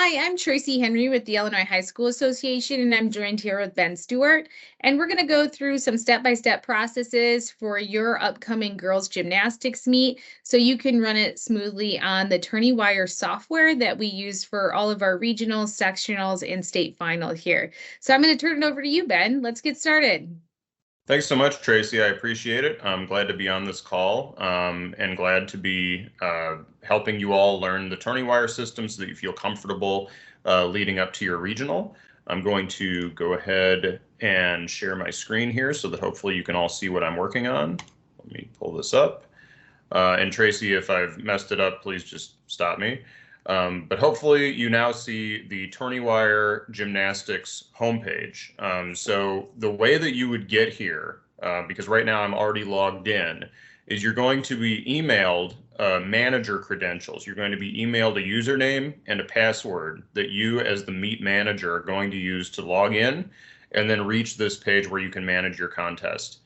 Hi, I'm Tracy Henry with the Illinois High School Association, and I'm joined here with Ben Stewart. And we're going to go through some step-by-step processes for your upcoming girls gymnastics meet so you can run it smoothly on the Tourneywire software that we use for all of our regionals, sectionals, and state final here. So I'm going to turn it over to you, Ben. Let's get started. Thanks so much, Tracy. I appreciate it. I'm glad to be on this call and glad to be helping you all learn the Tourneywire system so that you feel comfortable leading up to your regional. I'm going to go ahead and share my screen here so that hopefully you can all see what I'm working on. Let me pull this up. And Tracy, if I've messed it up, please just stop me. But hopefully you now see the Tourneywire Gymnastics homepage. So the way that you would get here, because right now I'm already logged in, is you're going to be emailed manager credentials. You're going to be emailed a username and a password that you as the meet manager are going to use to log in and then reach this page where you can manage your contest.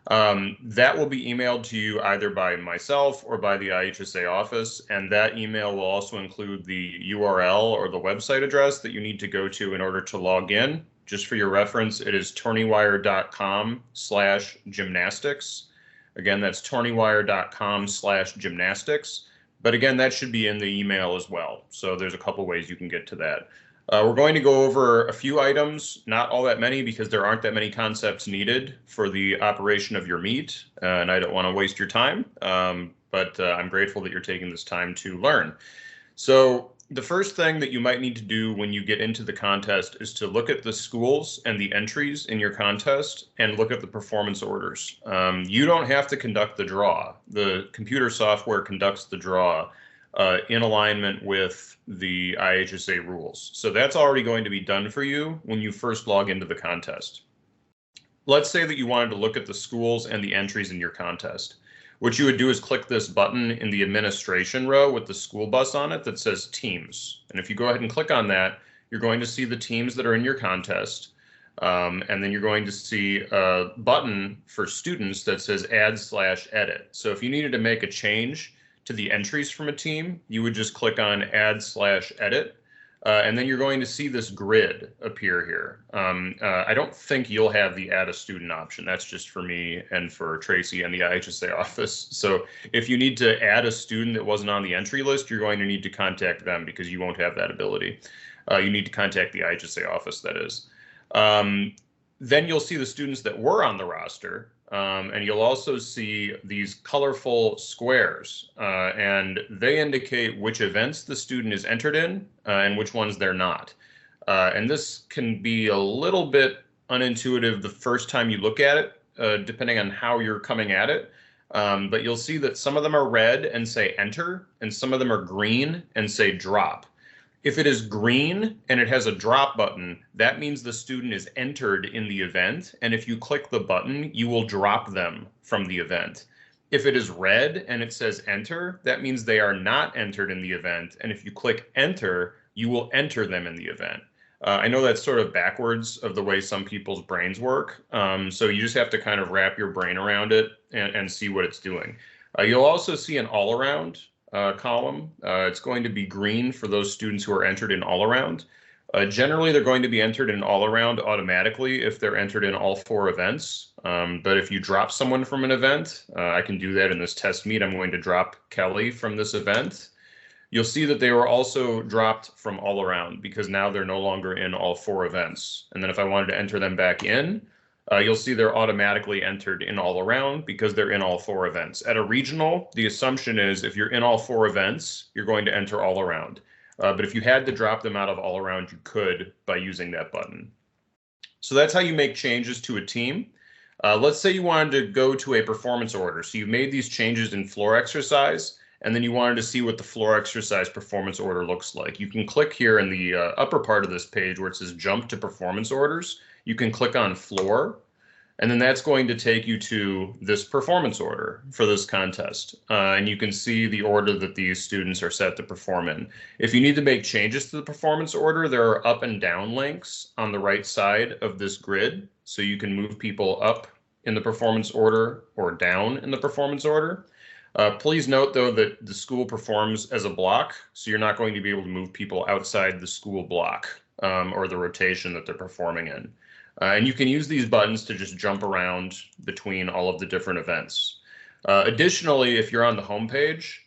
That will be emailed to you either by myself or by the IHSA office, and that email will also include the URL or the website address that you need to go to in order to log in. Just for your reference, it is tourneywire.com/gymnastics. Again, that's tourneywire.com/gymnastics. But again, that should be in the email as well. So there's a couple ways you can get to that. We're going to go over a few items, not all that many because there aren't that many concepts needed for the operation of your meet, and I don't want to waste your time, but I'm grateful that you're taking this time to learn. So the first thing that you might need to do when you get into the contest is to look at the schools and the entries in your contest and look at the performance orders. You don't have to conduct the draw. The computer software conducts the draw in alignment with the IHSA rules. So that's already going to be done for you when you first log into the contest. Let's say that you wanted to look at the schools and the entries in your contest. What you would do is click this button in the administration row with the school bus on it that says teams. And if you go ahead and click on that, you're going to see the teams that are in your contest. And then you're going to see a button for students that says add/edit. So if you needed to make a change to the entries from a team, you would just click on add/edit, and then you're going to see this grid appear here. I don't think you'll have the add a student option. That's just for me and for Tracy and the IHSA office. So if you need to add a student that wasn't on the entry list, you're going to need to contact them because you won't have that ability. You need to contact the IHSA office, that is. Then you'll see the students that were on the roster. And you'll also see these colorful squares, and they indicate which events the student is entered in and which ones they're not. And this can be a little bit unintuitive the first time you look at it, depending on how you're coming at it. But you'll see that some of them are red and say enter, and some of them are green and say drop. If it is green and it has a drop button, that means the student is entered in the event. And if you click the button, you will drop them from the event. If it is red and it says enter, that means they are not entered in the event. And if you click enter, you will enter them in the event. I know that's sort of backwards of the way some people's brains work. So you just have to kind of wrap your brain around it and see what it's doing. You'll also see an all around column. It's going to be green for those students who are entered in all around. Generally, they're going to be entered in all around automatically if they're entered in all 4 events. But if you drop someone from an event, I can do that in this test meet. I'm going to drop Kelly from this event. You'll see that they were also dropped from all around because now they're no longer in all 4 events. And then if I wanted to enter them back in, you'll see they're automatically entered in all around because they're in all 4 events. At a regional, the assumption is if you're in all 4 events, you're going to enter all around. But if you had to drop them out of all around, you could by using that button. So that's how you make changes to a team. Let's say you wanted to go to a performance order. So you made these changes in floor exercise, and then you wanted to see what the floor exercise performance order looks like. You can click here in the upper part of this page where it says jump to performance orders. You can click on floor, and then that's going to take you to this performance order for this contest. And you can see the order that these students are set to perform in. If you need to make changes to the performance order, there are up and down links on the right side of this grid. So you can move people up in the performance order or down in the performance order. Please note, though, that the school performs as a block, so you're not going to be able to move people outside the school block or the rotation that they're performing in. And you can use these buttons to just jump around between all of the different events. Additionally, if you're on the home page,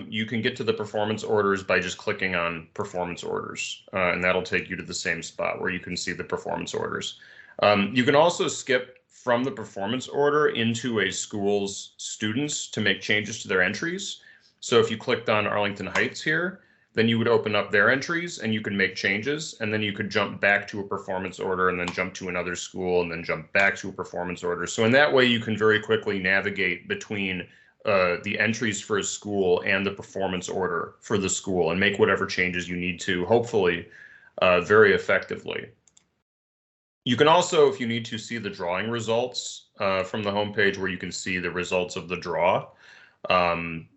you can get to the performance orders by just clicking on performance orders, and that'll take you to the same spot where you can see the performance orders. You can also skip from the performance order into a school's students to make changes to their entries. So if you clicked on Arlington Heights here, then you would open up their entries and you can make changes, and then you could jump back to a performance order and then jump to another school and then jump back to a performance order. So in that way, you can very quickly navigate between the entries for a school and the performance order for the school and make whatever changes you need to, hopefully very effectively. You can also, if you need to, see the drawing results from the homepage where you can see the results of the draw.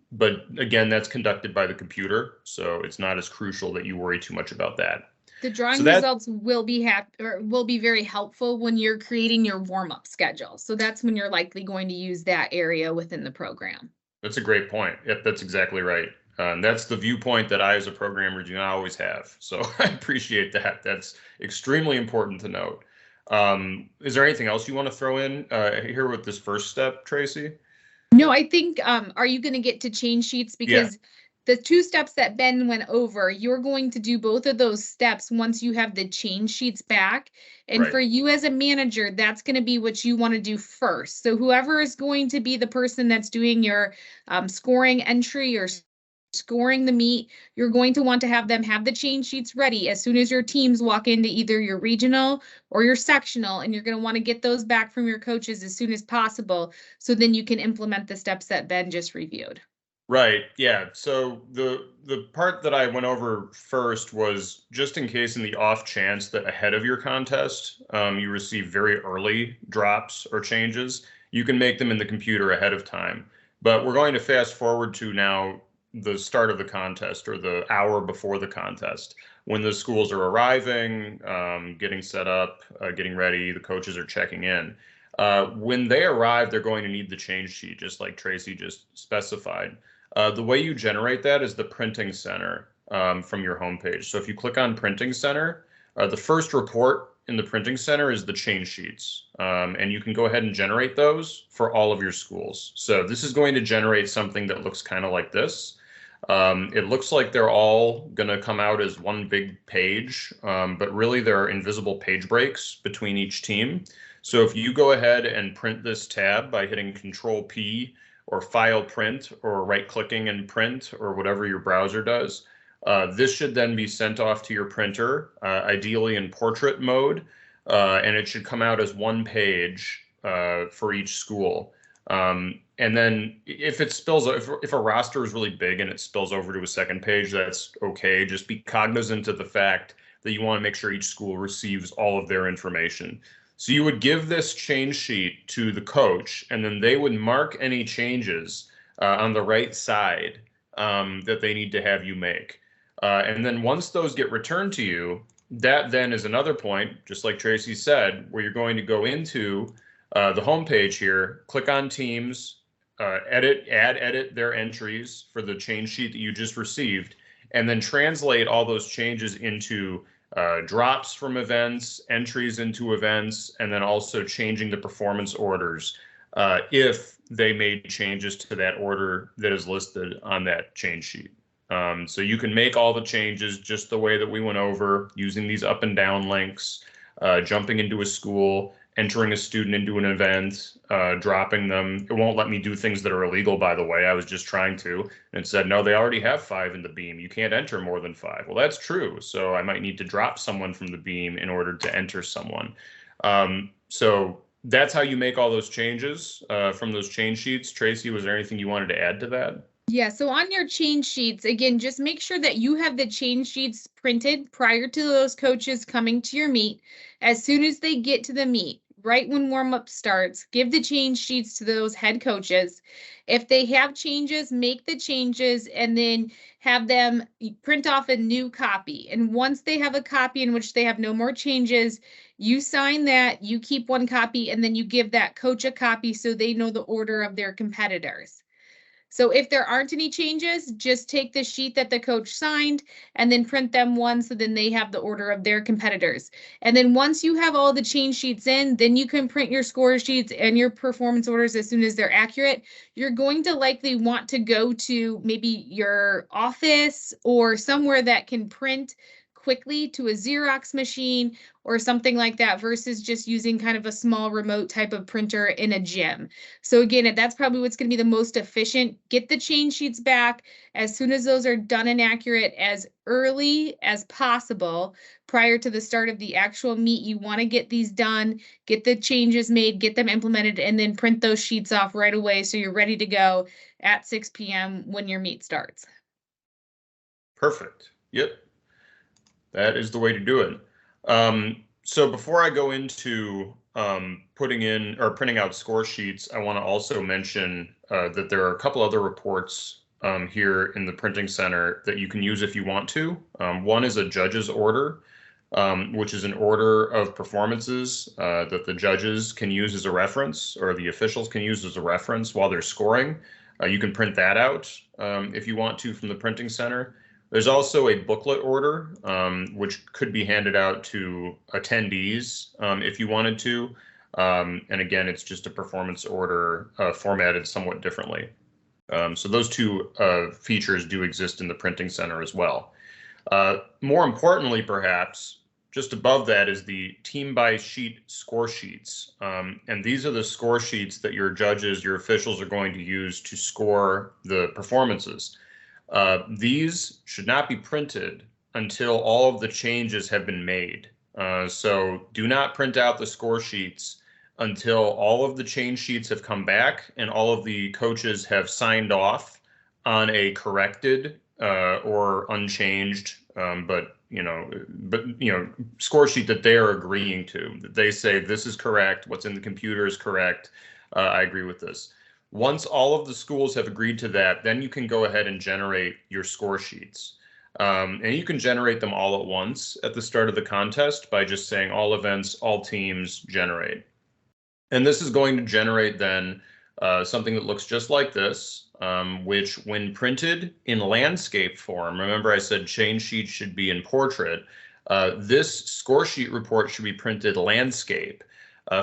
But again, that's conducted by the computer, so it's not as crucial that you worry too much about that. The drawing results will be very helpful when you're creating your warm-up schedule. So that's when you're likely going to use that area within the program. That's a great point. Yep, that's exactly right. And that's the viewpoint that I, as a programmer, do not always have. So I appreciate that. That's extremely important to note. Is there anything else you want to throw in here with this first step, Tracy? No, I think, are you going to get to change sheets? Because the 2 steps that Ben went over, you're going to do both of those steps once you have the change sheets back. And for you as a manager, that's going to be what you want to do first. So whoever is going to be the person that's doing your scoring entry or scoring the meet, you're going to want to have them have the change sheets ready as soon as your teams walk into either your regional or your sectional, and you're going to want to get those back from your coaches as soon as possible, so then you can implement the steps that Ben just reviewed. Right. Yeah. So the part that I went over first was just in case, in the off chance that ahead of your contest, you receive very early drops or changes, you can make them in the computer ahead of time. But we're going to fast forward to now the start of the contest, or the hour before the contest, when the schools are arriving, getting set up, getting ready, the coaches are checking in. When they arrive, they're going to need the change sheet, just like Tracy just specified. The way you generate that is the printing center from your homepage. So if you click on printing center, the first report in the printing center is the change sheets. And you can go ahead and generate those for all of your schools. So this is going to generate something that looks kind of like this. It looks like they're all going to come out as one big page, but really there are invisible page breaks between each team. So if you go ahead and print this tab by hitting Control P or File Print, or right-clicking and print, or whatever your browser does, this should then be sent off to your printer, ideally in portrait mode, and it should come out as one page for each school. And then if it spills, if a roster is really big and it spills over to a second page, that's okay. Just be cognizant of the fact that you want to make sure each school receives all of their information. So you would give this change sheet to the coach, and then they would mark any changes on the right side that they need to have you make. And then once those get returned to you, that then is another point, just like Tracy said, where you're going to go into the home page here, click on teams, edit their entries for the change sheet that you just received, and then translate all those changes into drops from events, entries into events, and then also changing the performance orders if they made changes to that order that is listed on that change sheet. So you can make all the changes just the way that we went over, using these up and down links, jumping into a school, entering a student into an event, dropping them. It won't let me do things that are illegal, by the way. I was just trying to, and it said, no, they already have 5 in the beam. You can't enter more than 5. Well, that's true. So I might need to drop someone from the beam in order to enter someone. So that's how you make all those changes from those change sheets. Tracy, was there anything you wanted to add to that? Yeah, so on your change sheets, again, just make sure that you have the change sheets printed prior to those coaches coming to your meet. As soon as they get to the meet, right when warm-up starts, give the change sheets to those head coaches. If they have changes, make the changes, and then have them print off a new copy. And once they have a copy in which they have no more changes, you sign that, you keep one copy, and then you give that coach a copy so they know the order of their competitors. So if there aren't any changes, just take the sheet that the coach signed and then print them one so then they have the order of their competitors. And then once you have all the change sheets in, then you can print your score sheets and your performance orders as soon as they're accurate. You're going to likely want to go to maybe your office or somewhere that can print quickly to a Xerox machine or something like that versus just using kind of a small remote type of printer in a gym. So again, that's probably what's going to be the most efficient. Get the change sheets back as soon as those are done and accurate as early as possible prior to the start of the actual meet. You want to get these done, get the changes made, get them implemented, and then print those sheets off right away so you're ready to go at 6 p.m. when your meet starts. Perfect. Yep. That is the way to do it. So before I go into putting in or printing out score sheets, I want to also mention that there are a couple other reports here in the printing center that you can use if you want to. One is a judge's order, which is an order of performances that the judges can use as a reference, or the officials can use as a reference while they're scoring. You can print that out if you want to from the printing center. There's also a booklet order, which could be handed out to attendees if you wanted to. And again, it's just a performance order formatted somewhat differently. So those two features do exist in the printing center as well. More importantly, perhaps, just above that is the team by sheet score sheets. And these are the score sheets that your judges, your officials are going to use to score the performances. These should not be printed until all of the changes have been made. So do not print out the score sheets until all of the change sheets have come back and all of the coaches have signed off on a corrected or unchanged, but score sheet that they are agreeing to. That they say this is correct, what's in the computer is correct. I agree with this. Once all of the schools have agreed to that, then you can go ahead and generate your score sheets. And you can generate them all at once at the start of the contest by just saying all events, all teams, generate. And this is going to generate then something that looks just like this, which when printed in landscape form, remember I said change sheet should be in portrait, this score sheet report should be printed landscape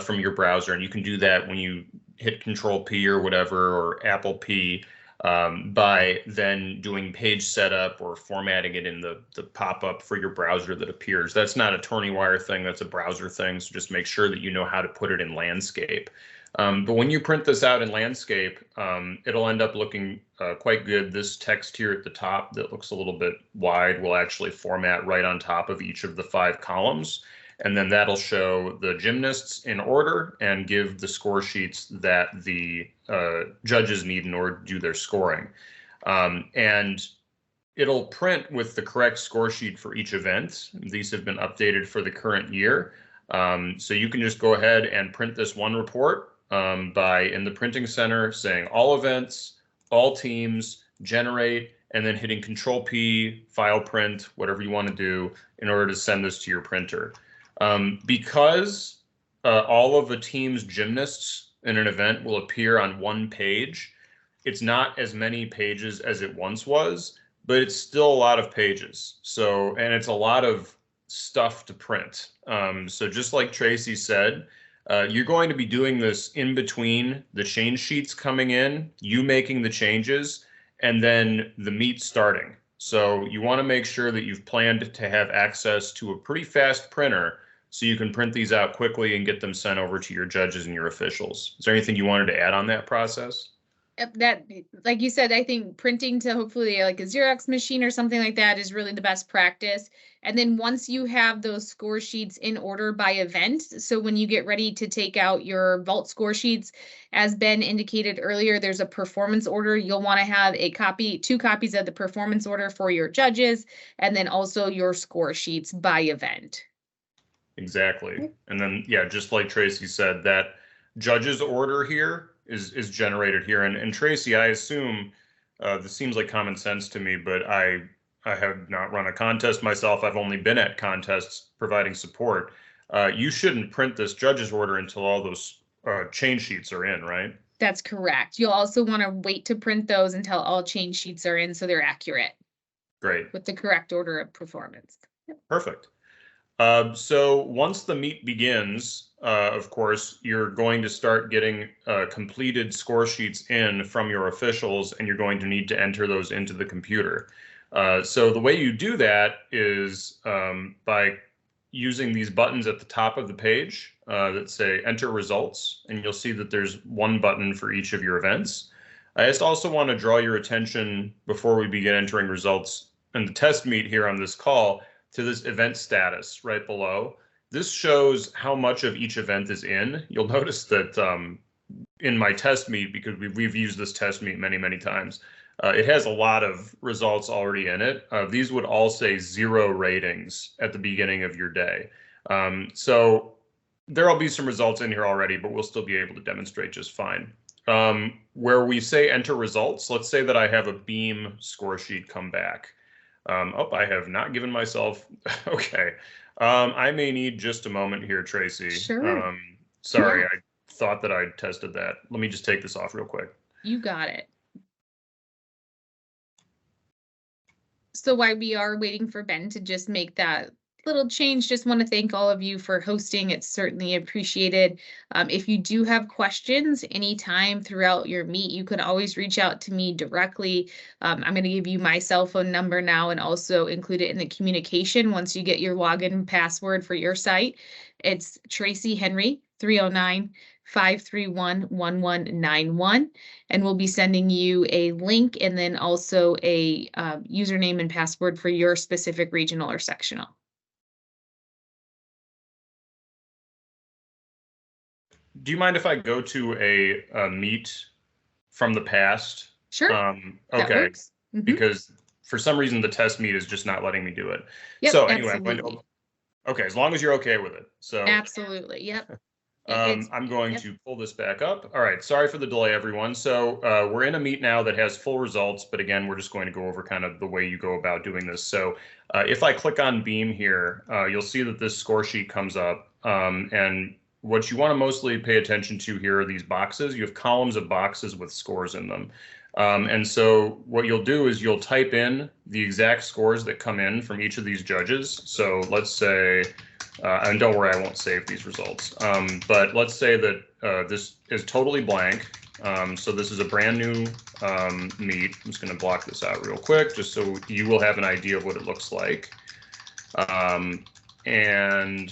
from your browser. And you can do that when you hit Control P or whatever, or Apple P, by then doing page setup or formatting it in the pop-up for your browser that appears. That's not a Tourneywire thing, that's a browser thing, so just make sure that you know how to put it in landscape. But when you print this out in landscape, it'll end up looking quite good. This text here at the top that looks a little bit wide will actually format right on top of each of the 5 columns. And then that'll show the gymnasts in order and give the score sheets that the judges need in order to do their scoring. And it'll print with the correct score sheet for each event. These have been updated for the current year. So you can just go ahead and print this one report by in the printing center saying all events, all teams, generate, and then hitting Control P, file print, whatever you want to do in order to send this to your printer. Because all of the team's gymnasts in an event will appear on one page, it's not as many pages as it once was, but it's still a lot of pages. So, and it's a lot of stuff to print. So just like Tracy said, you're going to be doing this in between the change sheets coming in, you making the changes, and then the meet starting. So you want to make sure that you've planned to have access to a pretty fast printer so you can print these out quickly and get them sent over to your judges and your officials. Is there anything you wanted to add on that process? That, like you said, I think printing to hopefully like a Xerox machine or something like that is really the best practice. And then once you have those score sheets in order by event, so when you get ready to take out your vault score sheets, as Ben indicated earlier, there's a performance order. You'll want to have a copy, 2 copies of the performance order for your judges, and then also your score sheets by event. Exactly. And then, yeah, just like Tracy said, that judge's order here is generated here. And Tracy, I assume this seems like common sense to me, but I have not run a contest myself. I've only been at contests providing support. You shouldn't print this judge's order until all those change sheets are in, right? That's correct. You'll also want to wait to print those until all change sheets are in so they're accurate Great. with the correct order of performance. Yep. Perfect. So once the meet begins, of course, you're going to start getting completed score sheets in from your officials, and you're going to need to enter those into the computer. So the way you do that is by using these buttons at the top of the page that say enter results, and you'll see that there's one button for each of your events. I just also want to draw your attention before we begin entering results in the test meet here on this call to this event status right below. This shows how much of each event is in. You'll notice that in my test meet, because we've used this test meet many, many times, it has a lot of results already in it. These would all say 0 ratings at the beginning of your day. So there'll be some results in here already, but we'll still be able to demonstrate just fine. Where we say enter results, let's say that I have a beam score sheet come back. I have not given myself. Okay. I may need just a moment here, Tracy. Sure. Sorry, Yeah. I thought that I'd tested that. Let me just take this off real quick. You got it. So while we are waiting for Ben to just make that little change, just want to thank all of you for hosting. It's certainly appreciated. If you do have questions anytime throughout your meet, you can always reach out to me directly. I'm going to give you my cell phone number now and also include it in the communication once you get your login password for your site. It's Tracy Henry 309-531-1191. And we'll be sending you a link and then also a username and password for your specific regional or sectional. Do you mind if I go to a meet from the past? Sure. That Okay, works. because for some reason the test meet is just not letting me do it. Yep, So anyway, absolutely. Okay, as long as you're okay with it. So Absolutely. Yep. I'm going to pull this back up. All right, sorry for the delay, everyone. So we're in a meet now that has full results, but again, we're just going to go over kind of the way you go about doing this. So if I click on Beam here, you'll see that this score sheet comes up. And what you want to mostly pay attention to here are these boxes. You have columns of boxes with scores in them. And so what you'll do is you'll type in the exact scores that come in from each of these judges. So let's say, and don't worry, I won't save these results. But let's say that this is totally blank. So this is a brand new meet. I'm just going to block this out real quick, just so you will have an idea of what it looks like. And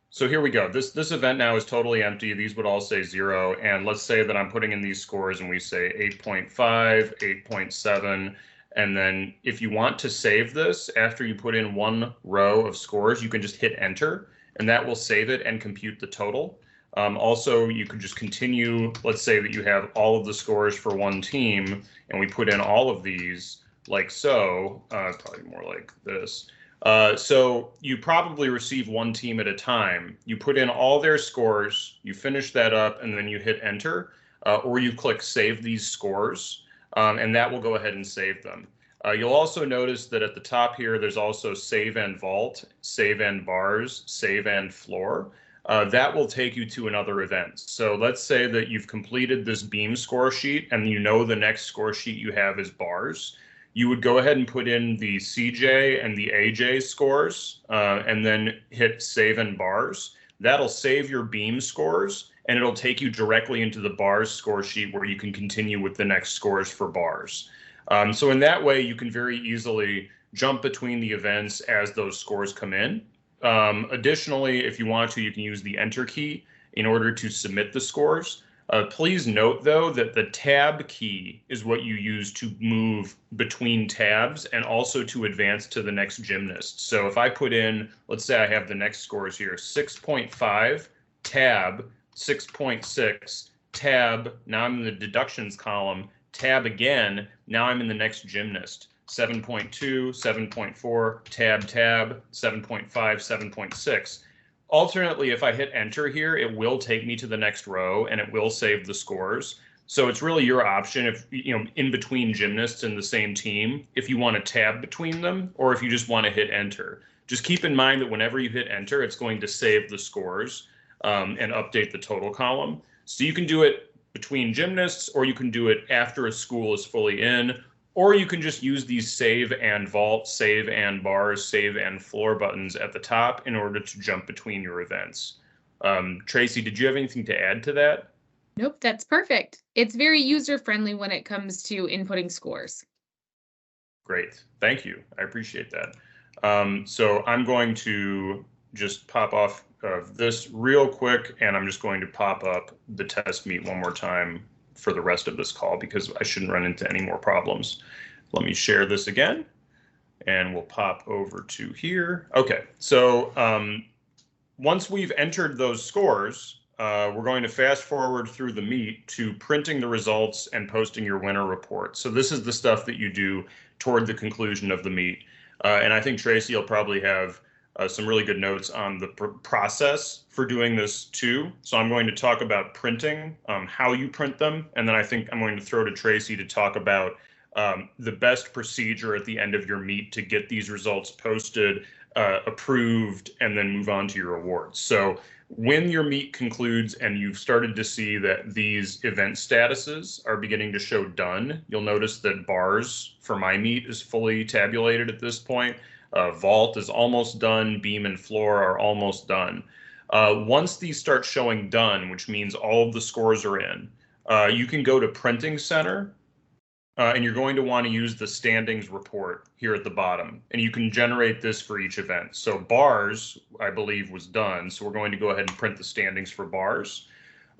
so here we go. This event now is totally empty. These would all say 0. And let's say that I'm putting in these scores and we say 8.5, 8.7. And then if you want to save this, after you put in one row of scores, you can just hit enter and that will save it and compute the total. Also, you could just continue. Let's say that you have all of the scores for one team and we put in all of these like so, probably more like this. So you probably receive one team at a time. You put in all their scores, you finish that up, and then you hit enter, or you click save these scores, and that will go ahead and save them. You'll also notice that at the top here, there's also save and vault, save and bars, save and floor. That will take you to another event. So let's say that you've completed this beam score sheet and you know the next score sheet you have is bars. You would go ahead and put in the CJ and the AJ scores and then hit save and bars. That'll save your beam scores and it'll take you directly into the bars score sheet where you can continue with the next scores for bars. So in that way, you can very easily jump between the events as those scores come in. Additionally, if you want to, you can use the enter key in order to submit the scores. Please note, though, that the tab key is what you use to move between tabs and also to advance to the next gymnast. So if I put in, let's say I have the next scores here, 6.5, tab, 6.6, tab, now I'm in the deductions column, tab again, now I'm in the next gymnast. 7.2, 7.4, tab, tab, 7.5, 7.6. Alternately, if I hit enter here, it will take me to the next row and it will save the scores. So it's really your option if, in between gymnasts in the same team, if you want to tab between them or if you just want to hit enter. Just keep in mind that whenever you hit enter, it's going to save the scores and update the total column. So you can do it between gymnasts, or you can do it after a school is fully in, or you can just use these save and vault, save and bars, save and floor buttons at the top in order to jump between your events. Tracy, did you have anything to add to that? Nope, that's perfect. It's very user-friendly when it comes to inputting scores. Great, thank you. I appreciate that. So I'm going to just pop off of this real quick, and I'm just going to pop up the test meet one more time for the rest of this call because I shouldn't run into any more problems. Let me share this again, and we'll pop over to here. Okay, so once we've entered those scores, we're going to fast forward through the meet to printing the results and posting your winner report. So this is the stuff that you do toward the conclusion of the meet. And I think Tracy will probably have some really good notes on the process for doing this too. So I'm going to talk about printing, how you print them, and then I think I'm going to throw to Tracy to talk about the best procedure at the end of your meet to get these results posted, approved, and then move on to your awards. So when your meet concludes and you've started to see that these event statuses are beginning to show done, you'll notice that bars for my meet is fully tabulated at this point. Vault is almost done. Beam and floor are almost done. Once these start showing done, which means all of the scores are in, you can go to Printing Center, and you're going to want to use the standings report here at the bottom, and you can generate this for each event. So bars, I believe, was done, so we're going to go ahead and print the standings for bars.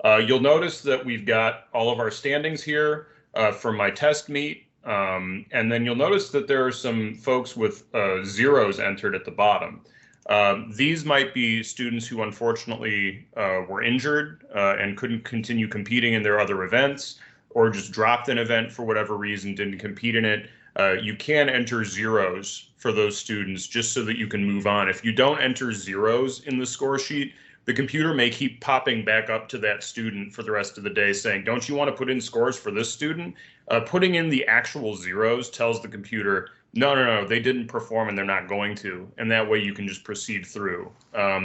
You'll notice that we've got all of our standings here for my test meet. And then you'll notice that there are some folks with zeros entered at the bottom. These might be students who unfortunately were injured and couldn't continue competing in their other events, or just dropped an event for whatever reason, didn't compete in it. You can enter zeros for those students just so that you can move on. If you don't enter zeros in the score sheet, the computer may keep popping back up to that student for the rest of the day saying, don't you want to put in scores for this student? Putting in the actual zeros tells the computer, no, they didn't perform and they're not going to. And that way you can just proceed through.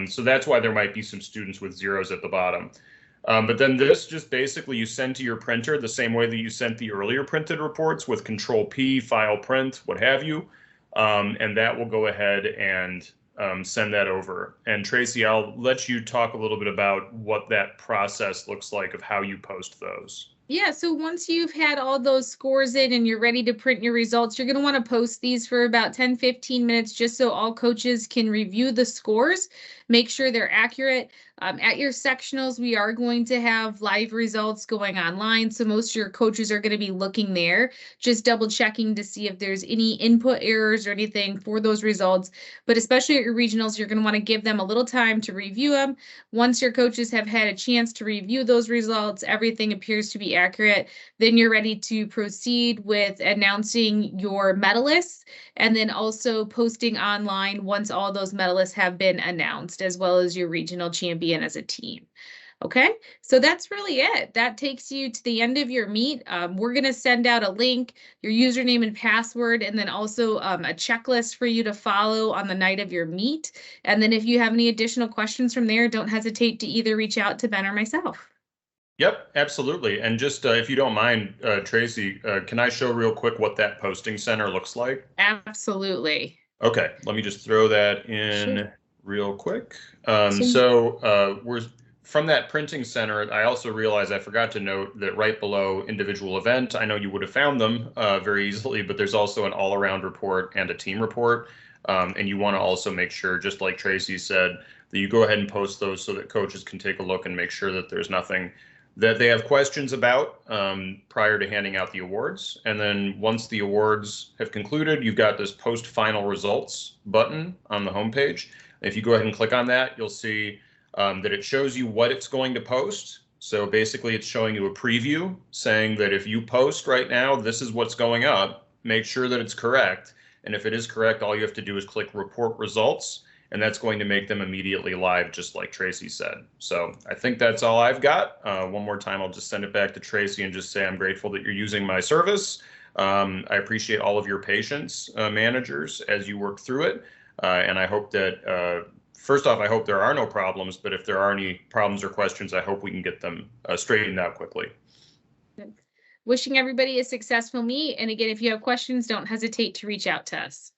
So that's why there might be some students with zeros at the bottom. But then this just basically you send to your printer the same way that you sent the earlier printed reports with Control P, File Print, what have you. And that will go ahead and send that over. And Tracy, I'll let you talk a little bit about what that process looks like of how you post those. Yeah, so once you've had all those scores in and you're ready to print your results, you're going to want to post these for about 10-15 minutes just so all coaches can review the scores, make sure they're accurate. At your sectionals, we are going to have live results going online, so most of your coaches are going to be looking there, just double checking to see if there's any input errors or anything for those results. But especially at your regionals, you're going to want to give them a little time to review them. Once your coaches have had a chance to review those results, everything appears to be accurate, then you're ready to proceed with announcing your medalists and then also posting online once all those medalists have been announced, as well as your regional champion as a team. Okay, so that's really it. That takes you to the end of your meet. We're going to send out a link, your username and password, and then also a checklist for you to follow on the night of your meet. And then if you have any additional questions from there, don't hesitate to either reach out to Ben or myself. Yep, absolutely. And just if you don't mind, Tracy, can I show real quick what that posting center looks like? Absolutely. Okay, let me just throw that in Sure. real quick. We're from that printing center. I also realized I forgot to note that right below individual event, I know you would have found them very easily, but there's also an all-around report and a team report. And you want to also make sure, just like Tracy said, that you go ahead and post those so that coaches can take a look and make sure that there's nothing that they have questions about prior to handing out the awards. And then once the awards have concluded, you've got this post final results button on the homepage. If you go ahead and click on that, you'll see that it shows you what it's going to post. So basically it's showing you a preview saying that if you post right now, this is what's going up. Make sure that it's correct. And if it is correct, all you have to do is click report results, and that's going to make them immediately live, just like Tracy said. So I think that's all I've got. One more time, I'll just send it back to Tracy and just say I'm grateful that you're using my service. I appreciate all of your patience, managers, as you work through it. And I hope that, first off, I hope there are no problems, but if there are any problems or questions, I hope we can get them straightened out quickly. Wishing everybody a successful meet. And again, if you have questions, don't hesitate to reach out to us.